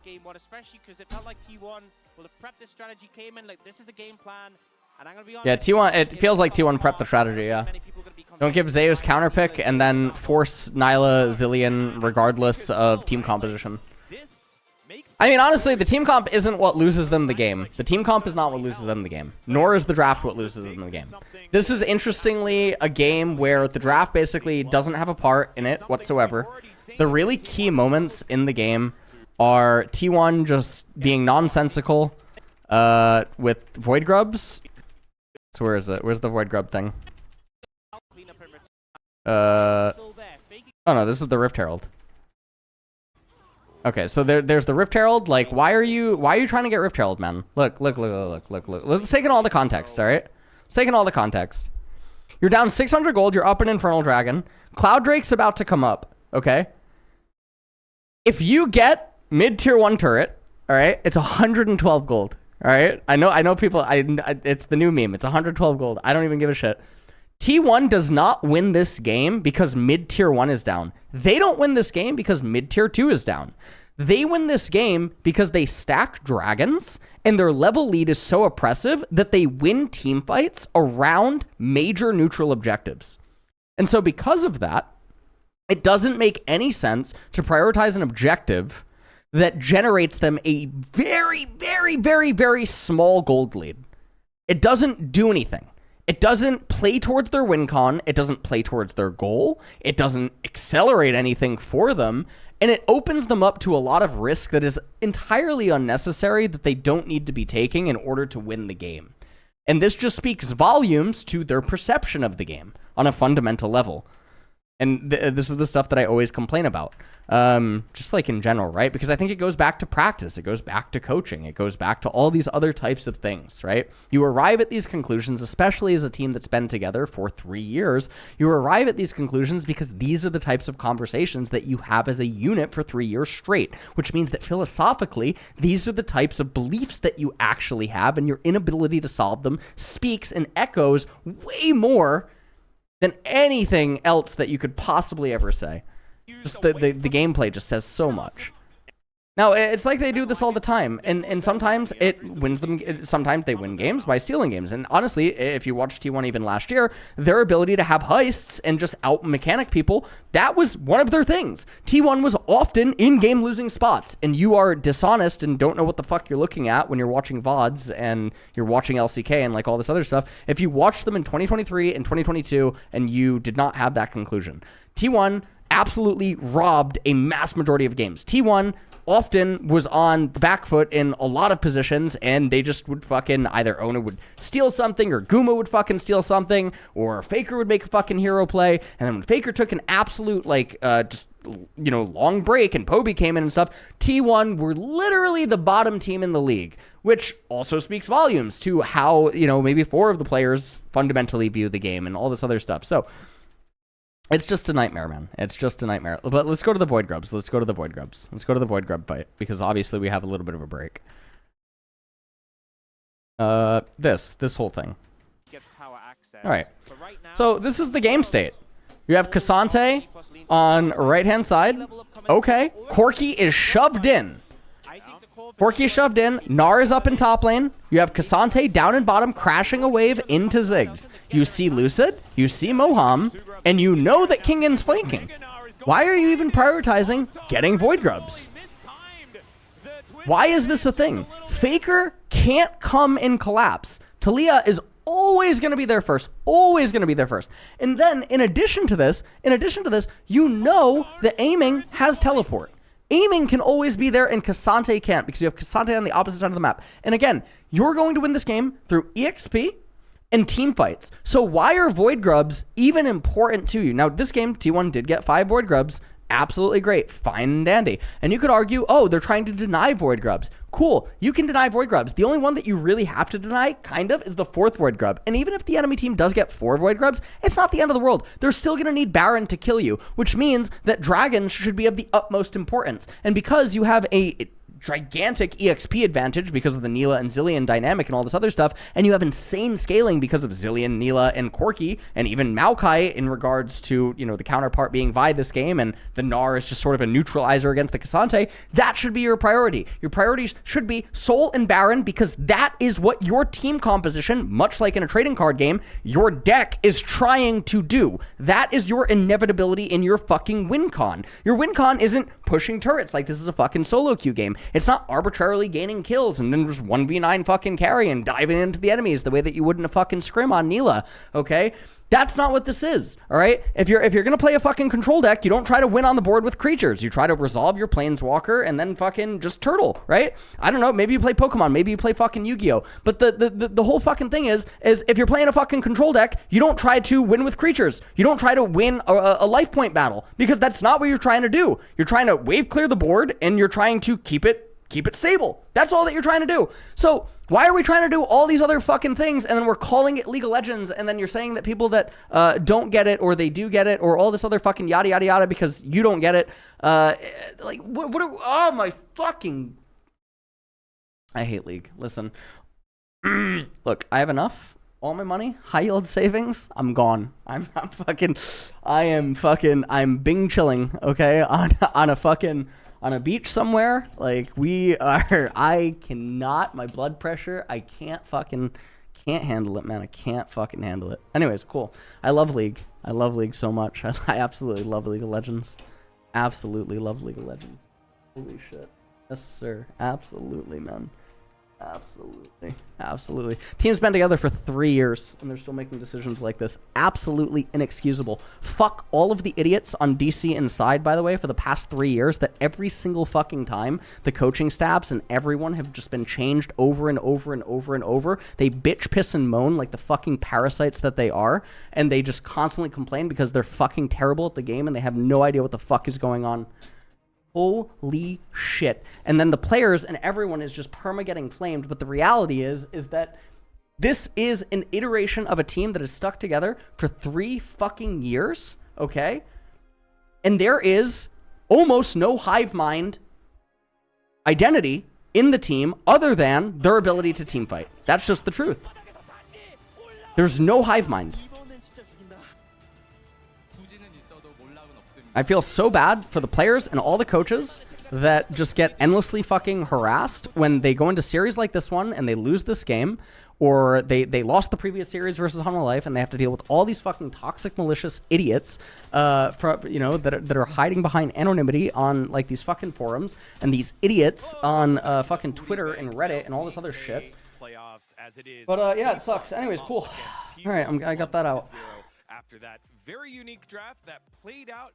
game one, especially because it felt like T1 will have prepped this strategy, came in like this is the game plan, and I'm gonna be honest. Yeah, T1. It feels like T1 prepped the strategy. Yeah. Don't give Zeus counterpick and then force Nyla Zillion regardless of team composition. I mean, honestly, the team comp isn't what loses them the game. The team comp is not what loses them the game. Nor is the draft what loses them the game. This is interestingly a game where the draft basically doesn't have a part in it whatsoever. The really key moments in the game are T1 just being nonsensical with Void Grubs. So where is it? Where's the Void Grub thing? Oh no, this is the Rift Herald. Okay, so there's the Rift Herald. Like, why are you trying to get Rift Herald, man? Look. Let's take in all the context, all right? Let's take in all the context. You're down 600 gold. You're up an Infernal Dragon. Cloud Drake's about to come up, okay? If you get mid-tier 1 turret, all right, it's 112 gold, all right? I know people, it's the new meme. It's 112 gold. I don't even give a shit. T1 does not win this game because mid-tier 1 is down. They don't win this game because mid-tier 2 is down. They win this game because they stack dragons and their level lead is so oppressive that they win team fights around major neutral objectives. And so because of that, it doesn't make any sense to prioritize an objective that generates them a very, very, very, very small gold lead. It doesn't do anything. It doesn't play towards their win con. It doesn't play towards their goal. It doesn't accelerate anything for them. And it opens them up to a lot of risk that is entirely unnecessary that they don't need to be taking in order to win the game. And this just speaks volumes to their perception of the game on a fundamental level. And this is the stuff that I always complain about, just like in general, right? Because I think it goes back to practice. It goes back to coaching. It goes back to all these other types of things, right? You arrive at these conclusions, especially as a team that's been together for 3 years. You arrive at these conclusions because these are the types of conversations that you have as a unit for 3 years straight, which means that philosophically, these are the types of beliefs that you actually have, and your inability to solve them speaks and echoes way more than anything else that you could possibly ever say. Just the gameplay just says so much. Now, it's like they do this all the time, and sometimes it wins them. Sometimes they win games by stealing games. And honestly, if you watched T1 even last year, their ability to have heists and just out-mechanic people, that was one of their things. T1 was often in-game losing spots, and you are dishonest and don't know what the fuck you're looking at when you're watching VODs and you're watching LCK and like all this other stuff. If you watched them in 2023 and 2022 and you did not have that conclusion. T1 absolutely robbed a mass majority of games. T1 often was on the back foot in a lot of positions, and they just would fucking either Ona would steal something, or Guma would fucking steal something, or Faker would make a fucking hero play, and then when Faker took an absolute, long break, and Poby came in and stuff, T1 were literally the bottom team in the league, which also speaks volumes to how, maybe 4 of the players fundamentally view the game, and all this other stuff. So it's just a nightmare, man. It's just a nightmare. But let's go to the Void Grubs. Let's go to the Void Grub fight, because obviously we have a little bit of a break. This whole thing. All right. So this is the game state. You have Cassante on right-hand side. Okay. Corki is shoved in. Gnar is up in top lane. You have Cassante down in bottom, crashing a wave into Ziggs. You see Lucid, you see Moham, and you know that Kingan's flanking. Why are you even prioritizing getting Void Grubs? Why is this a thing? Faker can't come in collapse. Talia is always going to be there first. Always going to be there first. And then, in addition to this, you know that aiming has teleport. Aiming can always be there, and Cassante can't, because you have Cassante on the opposite side of the map. And again, you're going to win this game through EXP and team fights. So why are Void Grubs even important to you? Now, this game, T1 did get 5 Void Grubs. Absolutely great. Fine and dandy. And you could argue, oh, they're trying to deny Void Grubs. Cool. You can deny Void Grubs. The only one that you really have to deny, kind of, is the 4th Void Grub. And even if the enemy team does get 4 Void Grubs, it's not the end of the world. They're still going to need Baron to kill you, which means that dragons should be of the utmost importance. And because you have a gigantic EXP advantage because of the Neela and Zilean dynamic and all this other stuff, and you have insane scaling because of Zilean, Neela, and Corki, and even Maokai in regards to, you know, the counterpart being Vi this game, and the Gnar is just sort of a neutralizer against the Cassante. That should be your priority. Your priorities should be Soul and Baron, because that is what your team composition, much like in a trading card game, your deck is trying to do. That is your inevitability in your fucking win con. Your win con isn't pushing turrets like this is a fucking solo queue game. It's not arbitrarily gaining kills and then just 1v9 fucking carry and diving into the enemies the way that you would in a fucking scrim on Neela, okay? That's not what this is, all right? If you're gonna play a fucking control deck, you don't try to win on the board with creatures. You try to resolve your Planeswalker and then fucking just turtle, right? I don't know, maybe you play Pokemon, maybe you play fucking Yu-Gi-Oh! But the whole fucking thing is if you're playing a fucking control deck, you don't try to win with creatures. You don't try to win a life point battle, because that's not what you're trying to do. You're trying to wave clear the board, and you're trying to keep it stable. That's all that you're trying to do. So why are we trying to do all these other fucking things, and then we're calling it League of Legends, and then you're saying that people that don't get it, or they do get it, or all this other fucking yada yada yada because you don't get it. Like oh my fucking, I hate League. Listen, look, I have enough. All my money, high yield savings, I'm gone. I'm Bing chilling, okay, on a beach somewhere. Like, I cannot, my blood pressure, I can't handle it, man. I can't fucking handle it. Anyways, cool. I love League. I love League so much. I absolutely love League of Legends. Absolutely love League of Legends. Holy shit. Yes, sir. Absolutely, man. Absolutely. Team's been together for 3 years, and they're still making decisions like this. Absolutely inexcusable. Fuck all of the idiots on DC Inside, by the way, for the past 3 years, that every single fucking time the coaching staffs and everyone have just been changed over and over and over and over. They bitch, piss, and moan like the fucking parasites that they are, and they just constantly complain because they're fucking terrible at the game and they have no idea what the fuck is going on. Holy shit. And then the players and everyone is just perma getting flamed, but the reality is that this is an iteration of a team that is stuck together for 3 fucking years, okay? And there is almost no hive mind identity in the team other than their ability to team fight. That's just the truth. There's no hive mind. I feel so bad for the players and all the coaches that just get endlessly fucking harassed when they go into series like this one and they lose this game, or they lost the previous series versus Hanwha Life and they have to deal with all these fucking toxic, malicious idiots that are hiding behind anonymity on like these fucking forums, and these idiots on fucking Twitter and Reddit and all this other shit. But yeah, it sucks. Anyways, cool. All right, I got that out. After that very unique draft that played out